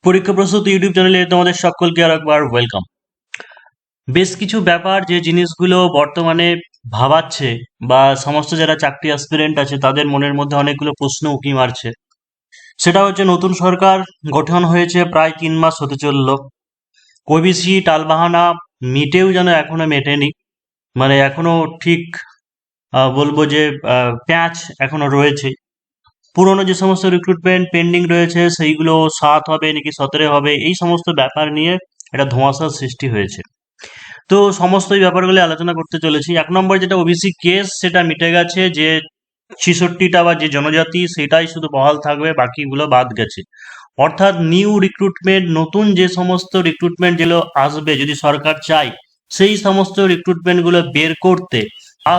পরীক্ষা প্রস্তুতি ইউটিউব চ্যানেলে তোমাদের সকলকে আর একবার ওয়েলকাম। বেশ কিছু ব্যাপার যে জিনিসগুলো বর্তমানে ভাবাচ্ছে বা সমস্ত যারা চাকরি অ্যাসপিরেন্ট আছে তাদের মনের মধ্যে অনেকগুলো প্রশ্ন উকি মারছে, সেটা হচ্ছে নতুন সরকার গঠন হয়েছে, প্রায় 3 মাস হতে চলল। ওবিসি টালবাহানা মিটেও যেন এখনো মেটেনি, মানে এখনো ঠিক বলবো যে প্যাঁচ এখনো রয়েছে। পুরনো যে সমস্ত রিক্রুটমেন্ট পেন্ডিং রয়েছে সেইগুলো 7 হবে নাকি 17 হবে, এই সমস্ত ব্যাপার নিয়ে একটা ধোঁয়াশার সৃষ্টি হয়েছে। তো সমস্ত এই ব্যাপারগুলো আলোচনা করতে চলেছি। 1 নম্বর যেটা ওবিসি কেস, সেটা মিটে গেছে, যে 66টা বা যে জনজাতি সেটাই শুধু বহাল থাকবে, বাকিগুলো বাদ গেছে। অর্থাৎ নিউ রিক্রুটমেন্ট, নতুন যে সমস্ত রিক্রুটমেন্ট যেগুলো আসবে যদি সরকার চায়, সেই সমস্ত রিক্রুটমেন্টগুলো বের করতে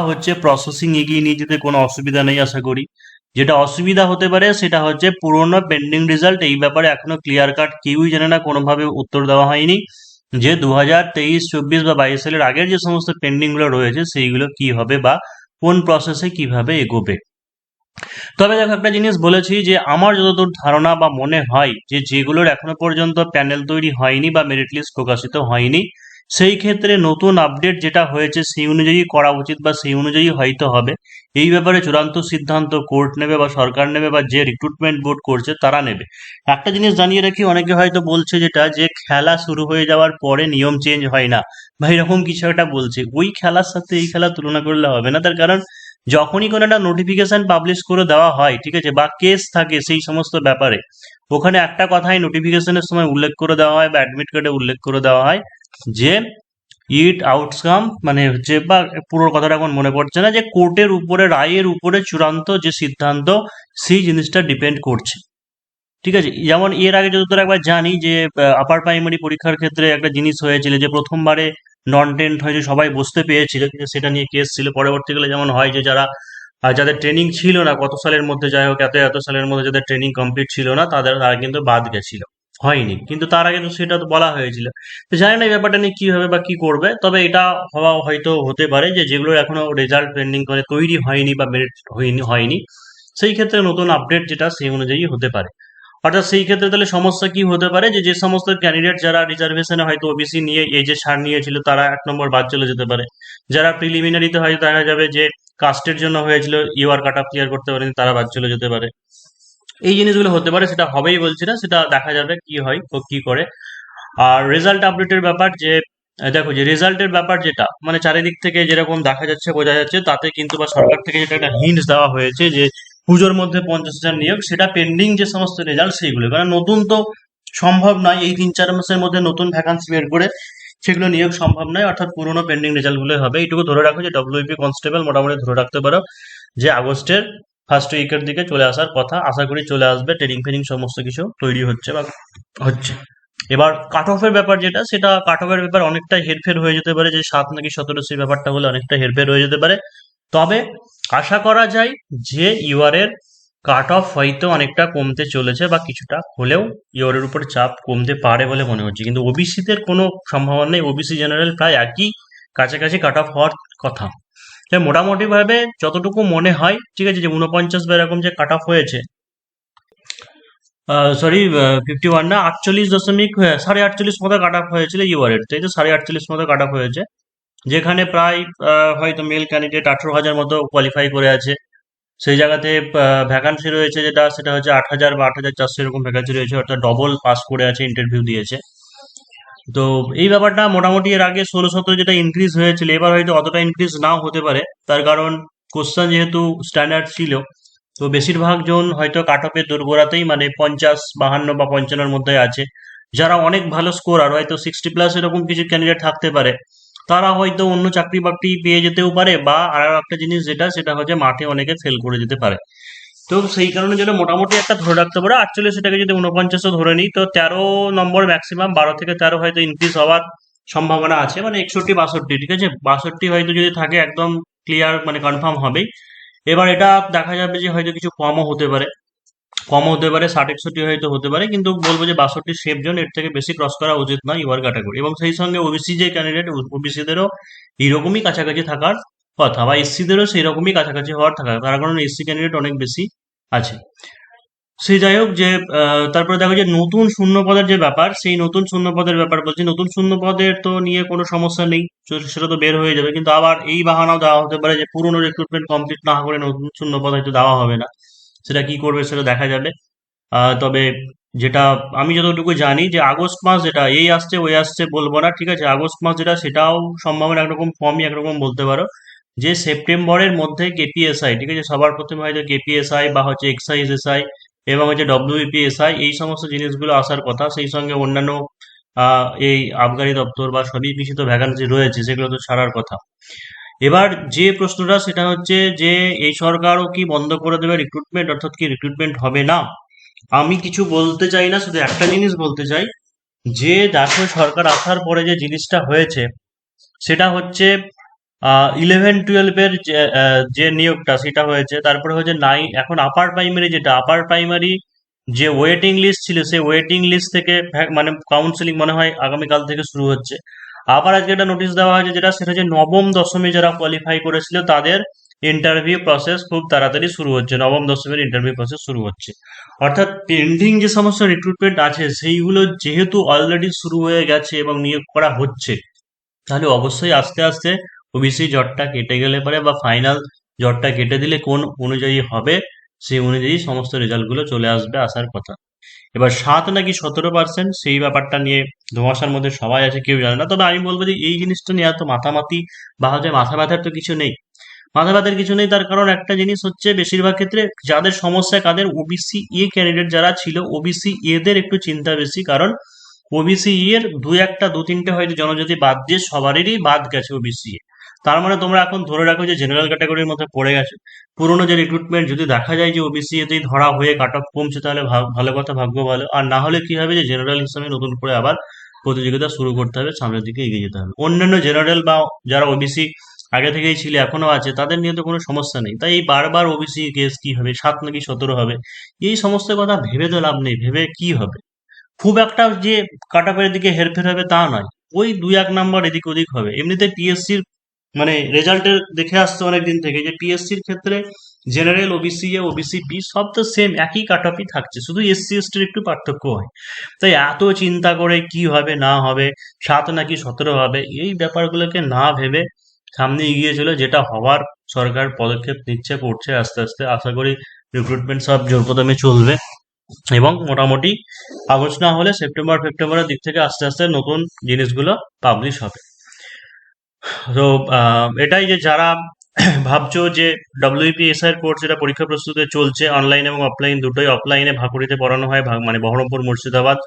হচ্ছে প্রসেসিং এগিয়ে নিয়ে যেতে কোনো অসুবিধা নেই আশা করি। যেটা অসুবিধা হতে পারে সেটা হচ্ছে পুরোনো পেন্ডিং রেজাল্ট, এই ব্যাপারে এখনো ক্লিয়ার কাট কেউই জানে না, কোনোভাবে উত্তর দেওয়া হয়নি যে 2023, 24 বা 22 সালের আগের যে সমস্ত পেন্ডিং গুলো রয়েছে সেইগুলো কি হবে বা কোন প্রসেসে কিভাবে এগোবে। তবে দেখো, একটা জিনিস বলেছি যে আমার যতদূর ধারণা বা মনে হয় যে যেগুলোর এখনো পর্যন্ত প্যানেল তৈরি হয়নি বা মেরিট লিস্ট প্রকাশিত হয়নি, সেই ক্ষেত্রে নতুন আপডেট যেটা হয়েছে সেই অনুযায়ী করা উচিত বা সেই অনুযায়ী হয়তো হবে। এই ব্যাপারে চূড়ান্ত সিদ্ধান্ত কোর্ট নেবে বা সরকার নেবে বা যে রিক্রুটমেন্ট বোর্ড করছে তারা নেবে। একটা জিনিস জানিয়ে রাখি, অনেকে হয়তো বলছে যেটা, যে খেলা শুরু হয়ে যাওয়ার পরে নিয়ম চেঞ্জ হয় না বা এরকম কিছু একটা বলছে, ওই খেলার সাথে এই খেলা তুলনা করলে হবে না। তার কারণ যখনই কোনো একটা নোটিফিকেশন পাবলিশ করে দেওয়া হয়, ঠিক আছে, বা কেস থাকে সেই সমস্ত ব্যাপারে, ওখানে একটা কথাই নোটিফিকেশনের সময় উল্লেখ করে দেওয়া হয় বা অ্যাডমিট কার্ডে উল্লেখ করে দেওয়া হয় যে ইট আউটকাম, মানে হচ্ছে, বা পুরো কথাটা এখন মনে পড়ছে না, যে কোর্টের উপরে, রায়ের উপরে চূড়ান্ত যে সিদ্ধান্ত সেই জিনিসটা ডিপেন্ড করছে। ঠিক আছে, যেমন এর আগে যতদূর একবার জানি যে আপার প্রাইমারি পরীক্ষার ক্ষেত্রে একটা জিনিস হয়েছিল যে প্রথমবারে নন টেন্ট হয়েছে, সবাই বুঝতে পেরেছিল, কিন্তু সেটা নিয়ে কেস ছিল। পরবর্তীকালে যেমন হয় যে যারা যাদের ট্রেনিং ছিল না কত সালের মধ্যে, যাই হোক এত এত সালের মধ্যে যাদের ট্রেনিং কমপ্লিট ছিল না, তারা কিন্তু বাদ গেছিল, হয়নি, কিন্তু তার আগে তো সেটা তো বলা হয়েছিল। তো জানি না এই ব্যাপারটা নিয়ে কি হবে বা কি করবে, তবে এটা হওয়া হয়তো হতে পারে যে যেগুলো এখনো রেজাল্ট পেন্ডিং করে তৈরি হয়নি বা মেরিট হয়নি, সেই ক্ষেত্রে নতুন আপডেট যেটা সেই অনুযায়ী হতে পারে। অর্থাৎ সেই ক্ষেত্রে তাহলে সমস্যা কি হতে পারে, যে যে সমস্ত ক্যান্ডিডেট যারা রিজার্ভেশনে হয়তো ওবিসি নিয়ে এই যে ছাড় নিয়েছিল, তারা 1 নম্বর বাদ চলে যেতে পারে। যারা প্রিলিমিনারিতে হয়তো দেখা যাবে যে কাস্টের জন্য হয়েছিল, ইউআর কাট অফ ক্লিয়ার করতে পারেনি, তারা বাদ চলে যেতে পারে। এই জিনিসগুলো হতে পারে, সেটা হবেই বলছি না, সেটা দেখা যাবে কি হয় ও কি করে। আর রেজাল্ট আপডেটের ব্যাপার, যে দেখো যে রেজাল্টের ব্যাপার যেটা, মানে চারিদিক থেকে যেরকম দেখা যাচ্ছে বোঝা যাচ্ছে, তাতে কিন্তু বা সরকার থেকে যেটা একটা হিন্টস দেওয়া হয়েছে যে পুজোর মধ্যে 50,000 নিয়োগ, সেটা পেন্ডিং যে সমস্ত রেজাল্ট সেইগুলো, কারণ নতুন তো সম্ভব নয় এই 3-4 মাসের মধ্যে নতুন ভ্যাকান্সি বের করে সেগুলো নিয়োগ সম্ভব নয়, অর্থাৎ পুরোনো পেন্ডিং রেজাল্ট গুলো হবে। এইটুকু ধরে রাখো যে ডব্লিউপি কনস্টেবল মোটামুটি ধরে রাখতে পারো যে আগস্টের ফার্স্ট উইকের দিকে চলে আসার কথা, আশা করি চলে আসবে। ট্রেনিং ফেনিং সমস্ত কিছু তৈরি হচ্ছে বা হচ্ছে। এবার কাট অফের ব্যাপার যেটা, সেটা কাট অফের ব্যাপার অনেকটা হেরফের হয়ে যেতে পারে, যে 7 নাকি 17 সেই ব্যাপারটা হলে অনেকটা হেরফের হয়ে যেতে পারে। তবে আশা করা যায় যে ইউআর এর কাট অফ হয়তো অনেকটা কমতে চলেছে, বা কিছুটা হলেও ইউআর এর উপর চাপ কমতে পারে বলে মনে হচ্ছে, কিন্তু ওবিসিদের কোনো সম্ভাবনা নেই। ওবিসি জেনারেল প্রায় একই কাছাকাছি কাট অফ হওয়ার কথা। তাই মোটামুটি ভাবে যতটুকু মনে হয়, ঠিক আছে, যে 49 বা এরকম যে কাট অফ হয়েছে, সরি, 51 না, 48 দশমিক 48.5 মতো কাট অফ হয়েছিল ইউআরের, তাই তো 48.5 মতো কাট অফ হয়েছে, যেখানে প্রায় হয়তো মেল ক্যান্ডিডেট 18,000 মতো কোয়ালিফাই করে আছে। সেই জায়গাতে ভ্যাকান্সি রয়েছে যেটা, সেটা হচ্ছে 8,000 বা 8,400 এরকম ভ্যাকান্সি রয়েছে, অর্থাৎ ডবল পাস করে আছে, ইন্টারভিউ দিয়েছে। তো এই ব্যাপারটা মোটামুটি এর আগে 16-17 যেটা ইনক্রিজ হয়েছিল, এবার হয়তো অতটা ইনক্রিজ নাও হতে পারে। তার কারণ কোশ্চেন যেহেতু স্ট্যান্ডার্ড ছিল, তো বেশিরভাগ জন হয়তো কাট অফের দোরগোড়াতেই, মানে 50, 52 বা 55-এর মধ্যে আছে। যারা অনেক ভালো স্কোর, আর হয়তো 60+ এরকম কিছু ক্যান্ডিডেট থাকতে পারে, তারা হয়তো অন্য চাকরি বাকরি পেয়ে যেতেও পারে, বা আর একটা জিনিস যেটা, সেটা হচ্ছে মাঠে অনেকে ফেল করে যেতে পারে। তো সেই কারণে যেটা মোটামুটি একটা ধরে রাখতে পারে 48, সেটাকে যদি 49ও ধরে নিই, তো 13 নম্বর ম্যাক্সিমাম, 12 থেকে 13 হয়তো ইনক্রিজ হওয়ার সম্ভাবনা আছে, মানে 61, 62, ঠিক আছে, 62 হয়তো যদি থাকে একদম ক্লিয়ার, মানে কনফার্ম হবেই। এবার এটা দেখা যাবে যে হয়তো কিছু কমও হতে পারে, 60, 61 হয়তো হতে পারে, কিন্তু বলবো যে 62 সেফ জোন, এর থেকে বেশি ক্রস করা উচিত নয় ইউআর ক্যাটাগরি। এবং সেই সঙ্গে ওবিসি যে ক্যান্ডিডেট, ওবিসিদেরও এইরকমই কাছাকাছি থাকার কথা, বা এসসিদেরও সেই রকমই কাছাকাছি হওয়ার থাকার, তার কারণ এসসি ক্যান্ডিডেট অনেক বেশি আছে। সে যাই হোক যে তারপরে দেখো যে নতুন শূন্য পদের যে ব্যাপার, সেই নতুন শূন্য পদের ব্যাপার বলছি। নতুন শূন্য পদের তো নিয়ে কোনো সমস্যা নেই, সেটা তো বের হয়ে যাবে। কিন্তু আবার এই বাহানাও দেওয়া হতে পারে যে পুরনো রিক্রুটমেন্ট কমপ্লিট না করে নতুন শূন্য পদ হয়তো দেওয়া হবে না। সেটা কি করবে সেটা দেখা যাবে। তবে যেটা আমি যতটুকু জানি যে আগস্ট মাস, যেটা এই আসছে ওই আসছে বলবো না, ঠিক আছে, আগস্ট মাস যেটা সেটাও সম্ভাবনা একরকম কমই একরকম বলতে পারো। যে সেপ্টেম্বরের মধ্যে কেপিএসআই, ঠিক আছে, সবার প্রথমে হয়তো কেপিএসআই বা হচ্ছে এক্সাইজ এসআই এবং হচ্ছে ডব্লিউপিএসআই, এই সমস্ত জিনিসগুলো আসার কথা। সেই সঙ্গে অন্যান্য এই আবগারি দপ্তর বা সবিকৃত ভ্যাকান্সি রয়েছে সেগুলো তো ছাড়ার কথা। এবার যে প্রশ্নটা সেটা হচ্ছে যে এই সরকারও কি বন্ধ করে দেবে রিক্রুটমেন্ট, অর্থাৎ কি রিক্রুটমেন্ট হবে না? আমি কিছু বলতে চাই না, শুধু একটা জিনিস বলতে চাই যে দেখো সরকার আসার পরে যে জিনিসটা হয়েছে সেটা হচ্ছে 11-12 যে যে নিয়োগটা সেটা হয়েছে। তারপরে হচ্ছে এখন আপার প্রাইমারি, যেটা আপার প্রাইমারি যে ওয়েটিং লিস্ট ছিল সেই ওয়েটিং লিস্ট থেকে মানে কাউন্সিলিং মনে হয় আগামীকাল থেকে শুরু হচ্ছে। আবার আজকে একটা নোটিশ দেওয়া হয়েছে, যেটা সেটা হচ্ছে নবম দশমে যারা কোয়ালিফাই করেছিল তাদের ইন্টারভিউ প্রসেস খুব তাড়াতাড়ি শুরু হচ্ছে, নবম দশমের ইন্টারভিউ প্রসেস শুরু হচ্ছে। অর্থাৎ পেন্ডিং যে সমস্ত রিক্রুটমেন্ট আছে সেইগুলো যেহেতু অলরেডি শুরু হয়ে গেছে এবং নিয়োগ করা হচ্ছে, তাহলে অবশ্যই আস্তে আস্তে ওবিসি জটটা কেটে গেলে পারে বা ফাইনাল জটটা কেটে দিলে কোন অনুযায়ী হবে সেই অনুযায়ী সমস্ত রেজাল্টগুলো চলে আসবে, আসার কথা। এবার 7 নাকি 17% সেই ব্যাপারটা নিয়ে ধোঁয়াশার মধ্যে সবাই আছে, কেউ জানে না। তবে আমি বলবো যে এই জিনিসটা নিয়ে এত মাতামাতি বা হচ্ছে মাথা ব্যথার তো কিছু নেই। মাথা ব্যথার কিছু নেই, তার কারণ একটা জিনিস হচ্ছে বেশিরভাগ ক্ষেত্রে যাদের সমস্যা, কাদের ওবিসি ক্যান্ডিডেট যারা ছিল, ওবিসি দের একটু চিন্তা বেশি। কারণ ওবিসি এর দু তিনটে হয়তো জনজাতি বাদ দিয়ে সবারই বাদ গেছে ওবিসি। তার মানে তোমরা এখন ধরে রাখো যে জেনারেল ক্যাটাগরির মধ্যে পড়ে গেছে। পুরোনো যে রিক্রুটমেন্ট যদি দেখা যায় যে ওবিসি এতেই ধরা হয়ে কাট অফ কমছে, তাহলে ভালো কথা, ভাগ্য ভালো। আর না হলে কি হবে যে জেনারেল হিসাবে নতুন করে আবার প্রতিযোগিতা শুরু করতে হবে, সামনের দিকে এগিয়ে যেতে হবে। অন্যান্য জেনারেল বা যারা ওবিসি আগে থেকেই ছিল এখনো আছে তাদের নিয়ে তো কোনো সমস্যা নেই। তাই এই বারবার ওবিসি কেস কি হবে, 7 নাকি 17 হবে, এই সমস্ত কথা ভেবে তো লাভ নেই। ভেবে কি হবে? খুব একটা যে কাট অফের দিকে হেরফের হবে তা নয়, ওই 2-1 নাম্বার এদিক ওদিক হবে। এমনিতে পিএসসির মানে রেজাল্টের দেখে আসছে অনেকদিন থেকে যে পিএসসির ক্ষেত্রে general, OBC A, OBC B সব তো সেম একই কাট অফই থাকছে, শুধু এসসি এসটির একটু পার্থক্য হয়। তাই এত চিন্তা করে কি হবে না হবে, 7 নাকি 17 হবে, এই ব্যাপারগুলোকে না ভেবে সামনে এগিয়ে চলে, যেটা হওয়ার সরকার পদক্ষেপ নিচ্ছে, করছে আস্তে আস্তে। আশা করি রিক্রুটমেন্ট সব জোর কদমে চলবে এবং মোটামুটি আগস্ট না হলে সেপ্টেম্বরের দিক থেকে আস্তে আস্তে নতুন জিনিসগুলো পাবলিশ হবে। তো এটাই যে যারা ভাবছো যে ডব্লিউপিএসআই এর কোর্স, যেটা পরীক্ষা প্রস্তুতি চলছে অনলাইন এবং অফলাইন দুটোই, অফলাইনে ভাকুড়িতে পড়ানো হয়, মানে Baharampur Murshidabad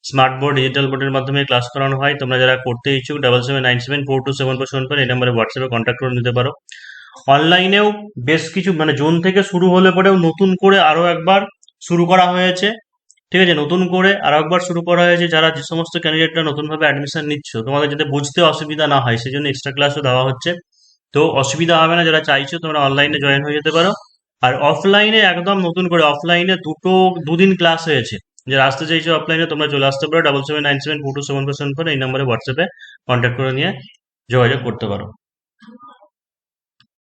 smart board digital বোর্ডের মাধ্যমে ক্লাস করানো হয়। তোমরা যারা করতে ইচ্ছুক 7797427474 এই নাম্বারে হোয়াটসঅ্যাপে কন্ট্যাক্ট করে নিতে পারো। অনলাইনেও বেশ কিছু মানে জুন থেকে শুরু হলে পরেও নতুন করে আরো একবার শুরু করা হয়েছে, ঠিক আছে, নতুন করে আরো একবার শুরু করা হয়েছে। যারা যে সমস্ত ক্যান্ডিডেটরা নতুন ভাবে অ্যাডমিশন নিচ্ছ, তোমাদের যাতে বুঝতে অসুবিধা না হয় সেই জন্য এক্সট্রা ক্লাসও দেওয়া হচ্ছে। তো অসুবিধা হবে না, যারা চাইছো তোমরা অনলাইনে জয়েন হয়ে যেতে পারো। আর অফলাইনে একদম নতুন করে অফলাইনে দুদিন ক্লাস হয়েছে। যারা আসতে চাইছো অফলাইনে তোমরা চলে আসতে পারো 7797427474 এই নম্বরে হোয়াটসঅ্যাপে কন্ট্যাক্ট করে নিয়ে যোগাযোগ করতে পারো।